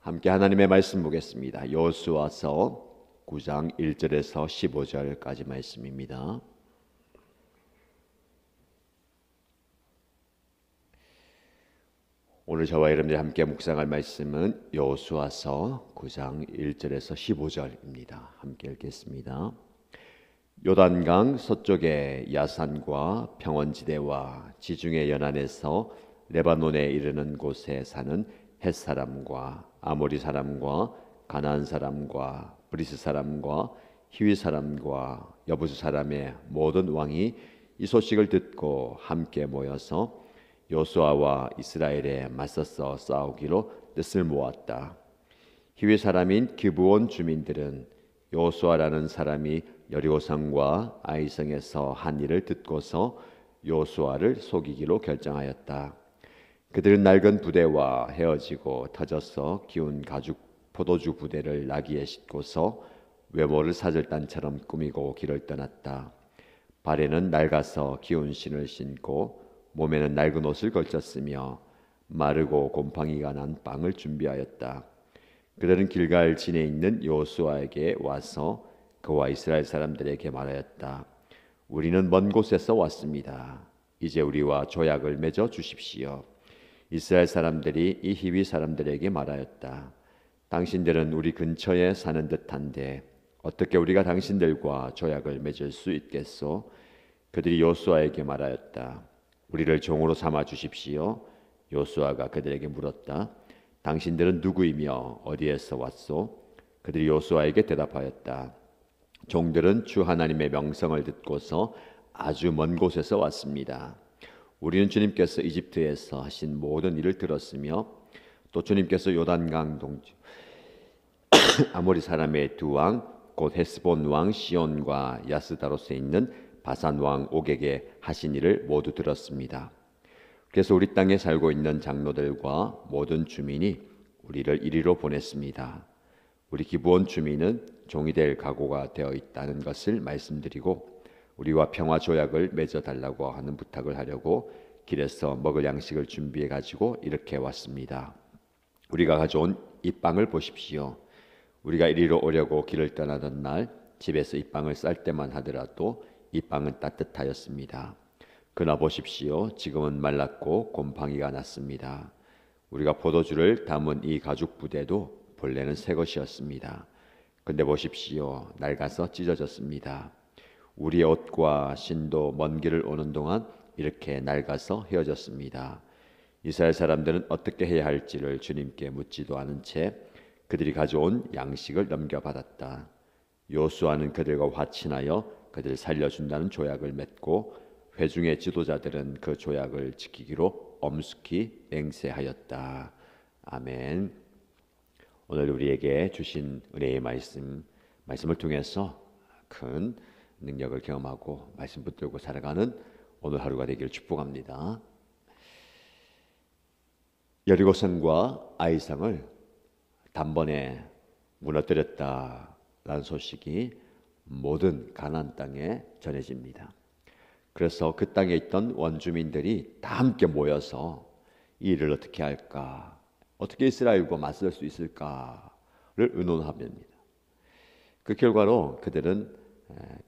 함께 하나님의 말씀 보겠습니다. 여호수아서 9장 1절에서 15절까지 말씀입니다. 오늘 저와 여러분들이 함께 묵상할 말씀은 여호수아서 9장 1절에서 15절입니다. 함께 읽겠습니다. 요단강 서쪽의 야산과 평원지대와 지중해 연안에서 레바논에 이르는 곳에 사는 헷 사람과 아모리 사람과 가나안 사람과 브리스 사람과 히위 사람과 여부스 사람의 모든 왕이 이 소식을 듣고 함께 모여서 여호수아와 이스라엘에 맞서서 싸우기로 뜻을 모았다. 히위 사람인 기브온 주민들은 여호수아라는 사람이 여리고성과 아이성에서 한 일을 듣고서 여호수아를 속이기로 결정하였다. 그들은 낡은 부대와 헤어지고 터져서 기운 가죽 포도주 부대를 나귀에 싣고서 외모를 사절단처럼 꾸미고 길을 떠났다. 발에는 낡아서 기운 신을 신고 몸에는 낡은 옷을 걸쳤으며 마르고 곰팡이가 난 빵을 준비하였다. 그들은 길갈 진에 있는 여호수아에게 와서 그와 이스라엘 사람들에게 말하였다. 우리는 먼 곳에서 왔습니다. 이제 우리와 조약을 맺어 주십시오. 이스라엘 사람들이 이 히위 사람들에게 말하였다. 당신들은 우리 근처에 사는 듯한데 어떻게 우리가 당신들과 조약을 맺을 수 있겠소? 그들이 여호수아에게 말하였다. 우리를 종으로 삼아 주십시오. 여호수아가 그들에게 물었다. 당신들은 누구이며 어디에서 왔소? 그들이 여호수아에게 대답하였다. 종들은 주 하나님의 명성을 듣고서 아주 먼 곳에서 왔습니다. 우리는 주님께서 이집트에서 하신 모든 일을 들었으며 또 주님께서 요단강 동쪽 아모리 사람의 두 왕 곧 헤스본 왕 시온과 야스다롯에 있는 바산 왕 옥에게 하신 일을 모두 들었습니다. 그래서 우리 땅에 살고 있는 장로들과 모든 주민이 우리를 이리로 보냈습니다. 우리 기브온 주민은 종이 될 각오가 되어 있다는 것을 말씀드리고 우리와 평화 조약을 맺어 달라고 하는 부탁을 하려고 길에서 먹을 양식을 준비해 가지고 이렇게 왔습니다. 우리가 가져온 이 빵을 보십시오. 우리가 이리로 오려고 길을 떠나던 날 집에서 이 빵을 쌀 때만 하더라도 이 빵은 따뜻하였습니다. 그러나 보십시오. 지금은 말랐고 곰팡이가 났습니다. 우리가 포도주를 담은 이 가죽 부대도 본래는 새 것이었습니다. 근데 보십시오. 낡아서 찢어졌습니다. 우리의 옷과 신도 먼 길을 오는 동안 이렇게 낡아서 헤어졌습니다. 이스라엘 사람들은 어떻게 해야 할지를 주님께 묻지도 않은 채 그들이 가져온 양식을 넘겨받았다. 여호수아는 그들과 화친하여 그들을 살려준다는 조약을 맺고 회중의 지도자들은 그 조약을 지키기로 엄숙히 맹세하였다. 아멘. 오늘 우리에게 주신 은혜의 말씀을 통해서 큰 능력을 경험하고 말씀 붙들고 살아가는 오늘 하루가 되기를 축복합니다. 여리고성과 아이성을 단번에 무너뜨렸다라는 소식이 모든 가나안 땅에 전해집니다. 그래서 그 땅에 있던 원주민들이 다 함께 모여서 이 일을 어떻게 할까, 어떻게 이스라엘과 맞설 수 있을까를 의논합니다. 그 결과로 그들은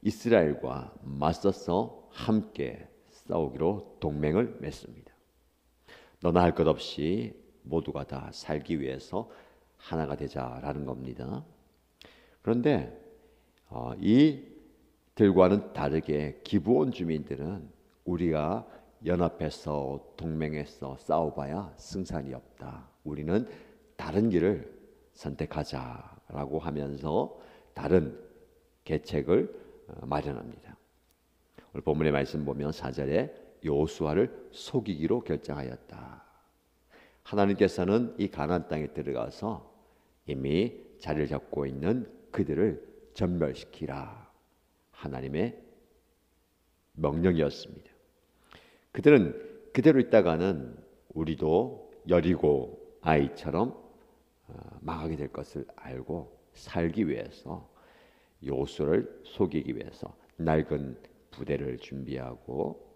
이스라엘과 맞서서 함께 싸우기로 동맹을 맺습니다. 너나 할 것 없이 모두가 다 살기 위해서 하나가 되자라는 겁니다. 그런데 이들과는 다르게 기브온 주민들은 우리가 연합해서 동맹해서 싸워봐야 승산이 없다. 우리는 다른 길을 선택하자라고 하면서 다른 계책을 마련합니다. 오늘 본문의 말씀 보면 4절에 여호수아를 속이기로 결정하였다. 하나님께서는 이 가나안 땅에 들어가서 이미 자리를 잡고 있는 그들을 전멸시키라. 하나님의 명령이었습니다. 그들은 그대로 있다가는 우리도 여리고 아이처럼 망하게 될 것을 알고 살기 위해서 여호수아를 속이기 위해서 낡은 부대를 준비하고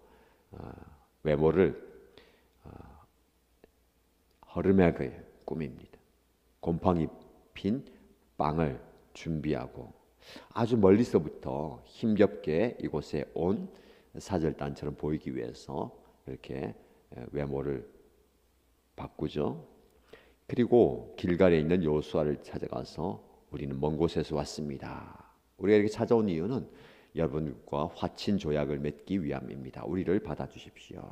외모를 허름하게 꾸밉니다. 곰팡이 핀 빵을 준비하고 아주 멀리서부터 힘겹게 이곳에 온 사절단처럼 보이기 위해서 이렇게 외모를 바꾸죠. 그리고 길갈에 있는 여호수아를 찾아가서 우리는 먼 곳에서 왔습니다. 우리가 이렇게 찾아온 이유는 여러분과 화친 조약을 맺기 위함입니다. 우리를 받아주십시오.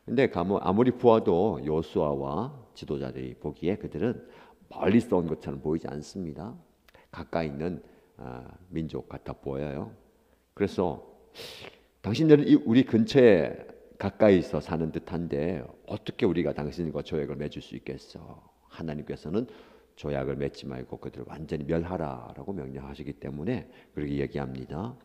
근데 아무리 보아도 여호수아와 지도자들이 보기에 그들은 멀리서 온 것처럼 보이지 않습니다. 가까이 있는 민족 같아 보여요. 그래서 당신들은 우리 근처에 가까이서 사는 듯한데 어떻게 우리가 당신과 조약을 맺을 수 있겠어? 하나님께서는 조약을 맺지 말고 그들을 완전히 멸하라라고 명령하시기 때문에 그렇게 얘기합니다.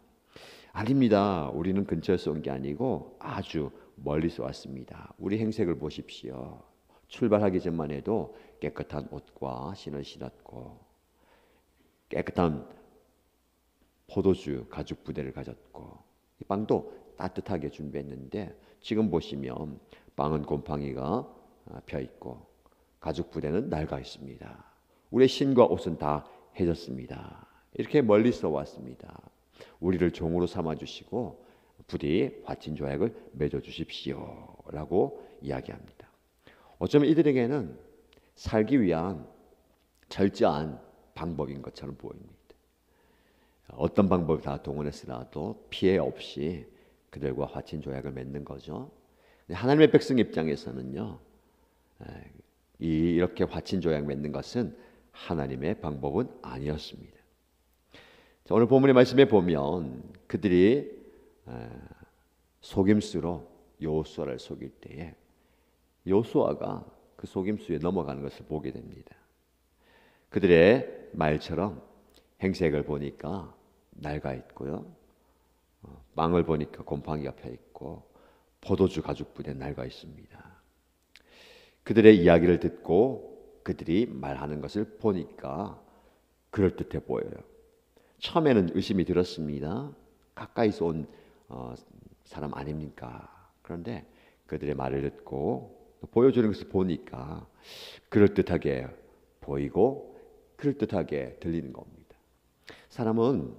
아닙니다. 우리는 근처에서 온 게 아니고 아주 멀리서 왔습니다. 우리 행색을 보십시오. 출발하기 전만 해도 깨끗한 옷과 신을 신었고 깨끗한 포도주 가죽 부대를 가졌고 이 빵도 따뜻하게 준비했는데 지금 보시면 빵은 곰팡이가 펴 있고 가죽 부대는 낡아 있습니다. 우리의 신과 옷은 다 해졌습니다. 이렇게 멀리서 왔습니다. 우리를 종으로 삼아주시고 부디 화친 조약을 맺어주십시오라고 이야기합니다. 어쩌면 이들에게는 살기 위한 철저한 방법인 것처럼 보입니다. 어떤 방법을 다 동원했으라도 피해 없이 그들과 화친 조약을 맺는 거죠. 하나님의 백성 입장에서는요, 이렇게 화친 조약 맺는 것은 하나님의 방법은 아니었습니다. 오늘 본문의 말씀에 보면 그들이 속임수로 여호수아를 속일 때에 여호수아가 그 속임수에 넘어가는 것을 보게 됩니다. 그들의 말처럼 행색을 보니까 낡아 있고요, 빵을 보니까 곰팡이가 펴 있고 포도주 가죽 부대 낡아 있습니다. 그들의 이야기를 듣고 그들이 말하는 것을 보니까 그럴듯해 보여요. 처음에는 의심이 들었습니다. 가까이서 온 사람 아닙니까? 그런데 그들의 말을 듣고 보여주는 것을 보니까 그럴듯하게 보이고 그럴듯하게 들리는 겁니다. 사람은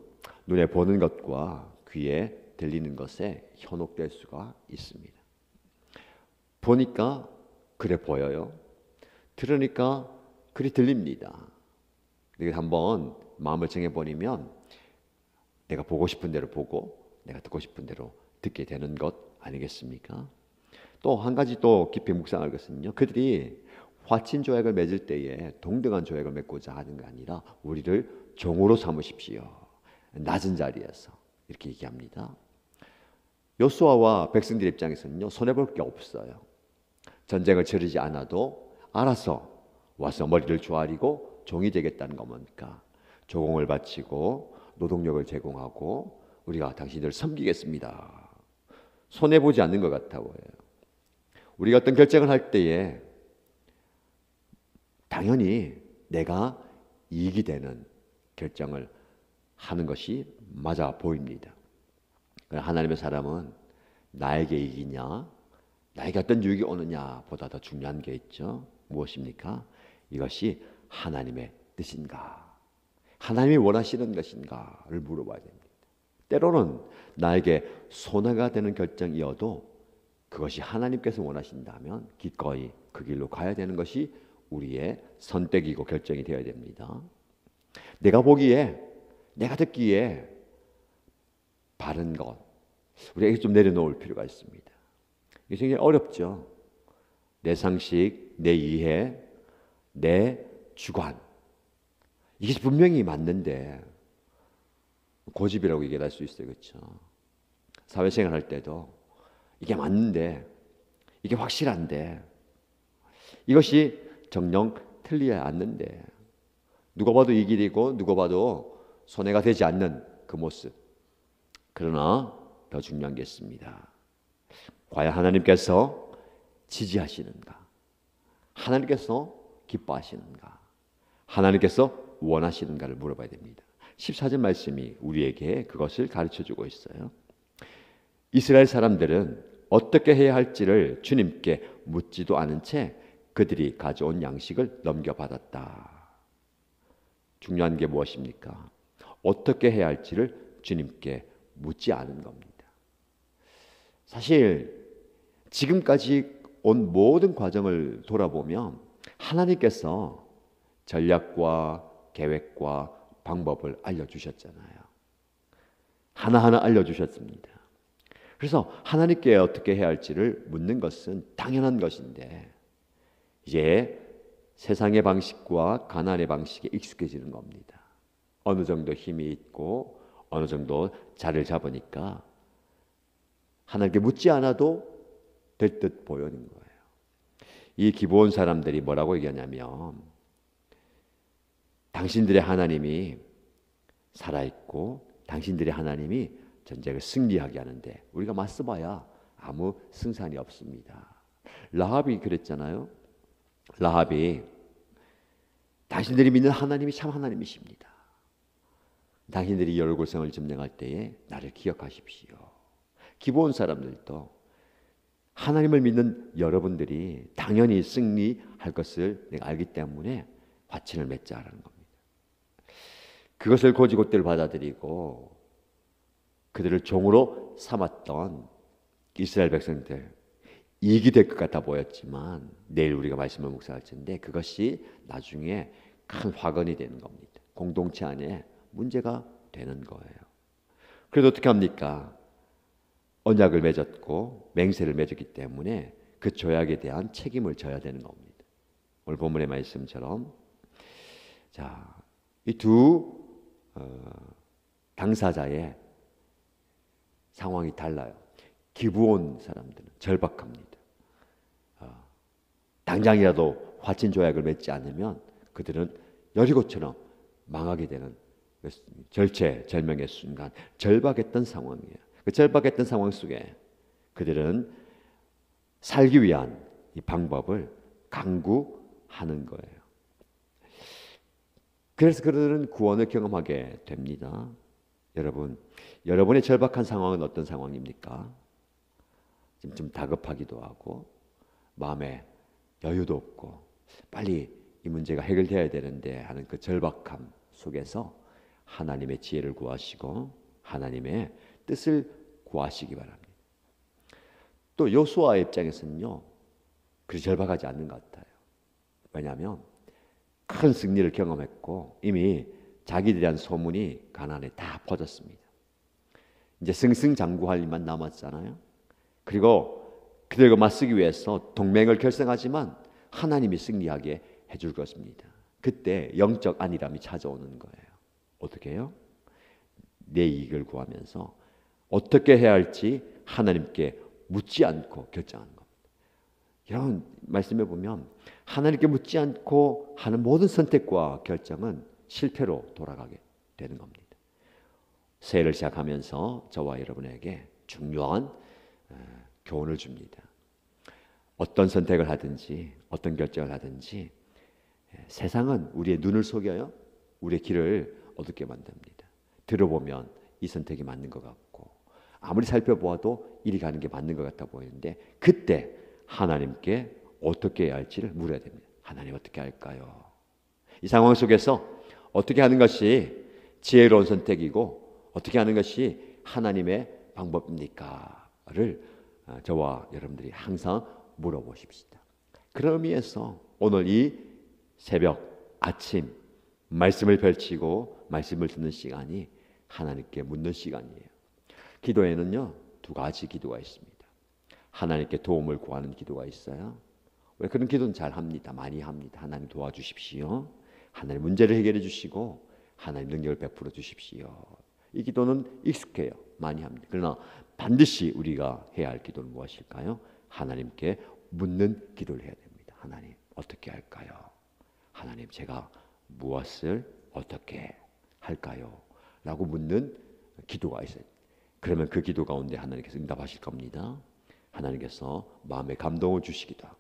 눈에 보는 것과 귀에 들리는 것에 현혹될 수가 있습니다. 보니까 그래 보여요. 들으니까 그리 들립니다. 이게 한번 마음을 정해버리면 내가 보고 싶은 대로 보고 내가 듣고 싶은 대로 듣게 되는 것 아니겠습니까? 또 한 가지 또 깊이 묵상할 것은요, 그들이 화친 조약을 맺을 때에 동등한 조약을 맺고자 하는 게 아니라 우리를 종으로 삼으십시오. 낮은 자리에서 이렇게 얘기합니다. 여호수아와 백성들 입장에서는요, 손해볼 게 없어요. 전쟁을 치르지 않아도 알아서 와서 머리를 조아리고 종이 되겠다는 겁니까? 조공을 바치고 노동력을 제공하고 우리가 당신들을 섬기겠습니다. 손해보지 않는 것 같아 보여요. 우리가 어떤 결정을 할 때에 당연히 내가 이익이 되는 결정을 하는 것이 맞아 보입니다. 하나님의 사람은 나에게 이익이냐, 나에게 어떤 유익이 오느냐 보다 더 중요한 게 있죠. 무엇입니까? 이것이 하나님의 뜻인가, 하나님이 원하시는 것인가를 물어봐야 됩니다. 때로는 나에게 손해가 되는 결정이어도 그것이 하나님께서 원하신다면 기꺼이 그 길로 가야 되는 것이 우리의 선택이고 결정이 되어야 됩니다. 내가 보기에, 내가 듣기에 바른 것, 우리에게 좀 내려놓을 필요가 있습니다. 이게 굉장히 어렵죠. 내 상식, 내 이해, 내 주관, 이게 분명히 맞는데 고집이라고 얘기할 수 있어요. 그렇죠? 사회생활 할 때도 이게 맞는데, 이게 확실한데, 이것이 정녕 틀리지 않는데 누가 봐도 이 길이고 누가 봐도 손해가 되지 않는 그 모습. 그러나 더 중요한 게 있습니다. 과연 하나님께서 지지하시는가? 하나님께서 기뻐하시는가? 하나님께서 원하시는가를 물어봐야 됩니다. 14절 말씀이 우리에게 그것을 가르쳐주고 있어요. 이스라엘 사람들은 어떻게 해야 할지를 주님께 묻지도 않은 채 그들이 가져온 양식을 넘겨받았다. 중요한 게 무엇입니까? 어떻게 해야 할지를 주님께 묻지 않은 겁니다. 사실 지금까지 온 모든 과정을 돌아보면 하나님께서 전략과 계획과 방법을 알려주셨잖아요. 하나하나 알려주셨습니다. 그래서 하나님께 어떻게 해야 할지를 묻는 것은 당연한 것인데 이제 세상의 방식과 가나안의 방식에 익숙해지는 겁니다. 어느 정도 힘이 있고 어느 정도 자리를 잡으니까 하나님께 묻지 않아도 될 듯 보이는 거예요. 이 기브온 사람들이 뭐라고 얘기하냐면 당신들의 하나님이 살아있고 당신들의 하나님이 전쟁을 승리하게 하는데 우리가 맞서봐야 아무 승산이 없습니다. 라합이 그랬잖아요. 라합이 당신들이 믿는 하나님이 참 하나님이십니다. 당신들이 열골성을 점령할 때에 나를 기억하십시오. 기브온 사람들도 하나님을 믿는 여러분들이 당연히 승리할 것을 내가 알기 때문에 화친을 맺자라는 겁니다. 그것을 고지고대로 받아들이고 그들을 종으로 삼았던 이스라엘 백성들, 이익이 될 것 같아 보였지만 내일 우리가 말씀을 묵상할 텐데 그것이 나중에 큰 화근이 되는 겁니다. 공동체 안에 문제가 되는 거예요. 그래도 어떻게 합니까? 언약을 맺었고 맹세를 맺었기 때문에 그 조약에 대한 책임을 져야 되는 겁니다. 오늘 본문의 말씀처럼 자, 이 두 당사자의 상황이 달라요. 기브온 사람들은 절박합니다. 당장이라도 화친 조약을 맺지 않으면 그들은 여리고처럼 망하게 되는 절체절명의 순간 절박했던 상황이에요. 그 절박했던 상황 속에 그들은 살기 위한 이 방법을 강구하는 거예요. 그래서 그들은 구원을 경험하게 됩니다. 여러분, 여러분의 절박한 상황은 어떤 상황입니까? 좀 다급하기도 하고 마음에 여유도 없고 빨리 이 문제가 해결돼야 되는데 하는 그 절박함 속에서 하나님의 지혜를 구하시고 하나님의 뜻을 구하시기 바랍니다. 또 요수아의 입장에서는요, 그리 절박하지 않는 것 같아요. 왜냐하면 큰 승리를 경험했고 이미 자기들에 대한 소문이 가나안에 다 퍼졌습니다. 이제 승승장구할 일만 남았잖아요. 그리고 그들과 맞서기 위해서 동맹을 결성하지만 하나님이 승리하게 해줄 것입니다. 그때 영적 안일함이 찾아오는 거예요. 어떻게 해요? 내 이익을 구하면서 어떻게 해야 할지 하나님께 묻지 않고 결정하는 겁니다. 여러분 말씀해 보면 하나님께 묻지 않고 하는 모든 선택과 결정은 실패로 돌아가게 되는 겁니다. 새해를 시작하면서 저와 여러분에게 중요한 교훈을 줍니다. 어떤 선택을 하든지 어떤 결정을 하든지 세상은 우리의 눈을 속여요. 우리의 길을 어둡게 만듭니다. 들어보면 이 선택이 맞는 것 같고 아무리 살펴보아도 이리 가는 게 맞는 것 같아 보이는데 그때 하나님께 어떻게 해야 할지를 물어야 됩니다. 하나님 어떻게 할까요? 이 상황 속에서 어떻게 하는 것이 지혜로운 선택이고 어떻게 하는 것이 하나님의 방법입니까?를 저와 여러분들이 항상 물어보십시다. 그런 의미에서 오늘 이 새벽 아침 말씀을 펼치고 말씀을 듣는 시간이 하나님께 묻는 시간이에요. 기도에는요 2가지 기도가 있습니다. 하나님께 도움을 구하는 기도가 있어요. 왜 그런 기도는 잘 합니다. 많이 합니다. 하나님 도와주십시오. 하나님 문제를 해결해 주시고 하나님 능력을 베풀어 주십시오. 이 기도는 익숙해요. 많이 합니다. 그러나 반드시 우리가 해야 할 기도는 무엇일까요? 하나님께 묻는 기도를 해야 됩니다. 하나님 어떻게 할까요? 하나님 제가 무엇을 어떻게 할까요? 라고 묻는 기도가 있어요. 그러면 그 기도 가운데 하나님께서 응답하실 겁니다. 하나님께서 마음에 감동을 주시기도 하고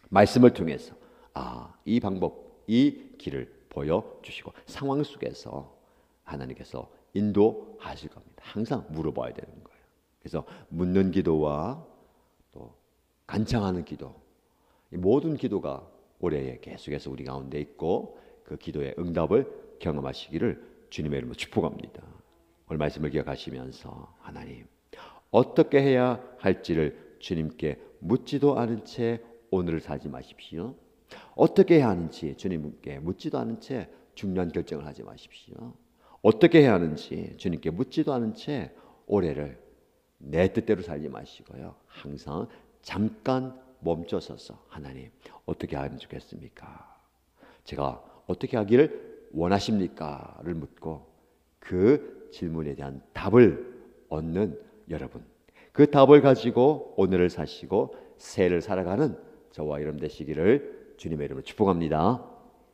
말씀을 통해서 이 방법, 이 길을 보여주시고 상황 속에서 하나님께서 인도하실 겁니다. 항상 물어봐야 되는 거예요. 그래서 묻는 기도와 또 간청하는 기도 이 모든 기도가 올해에 계속해서 우리 가운데 있고 그 기도의 응답을 경험하시기를 주님의 이름으로 축복합니다. 오늘 말씀을 기억하시면서 하나님 어떻게 해야 할지를 주님께 묻지도 않은 채 오늘을 살지 마십시오. 어떻게 해야 하는지 주님께 묻지도 않은 채 중요한 결정을 하지 마십시오. 어떻게 해야 하는지 주님께 묻지도 않은 채 올해를 내 뜻대로 살지 마시고요. 항상 잠깐 멈춰서서 하나님 어떻게 하면 좋겠습니까? 제가 어떻게 하기를 원하십니까?를 묻고 그 질문에 대한 답을 얻는 여러분, 그 답을 가지고 오늘을 사시고 새해를 살아가는 저와 여러분 되시기를 주님의 이름으로 축복합니다.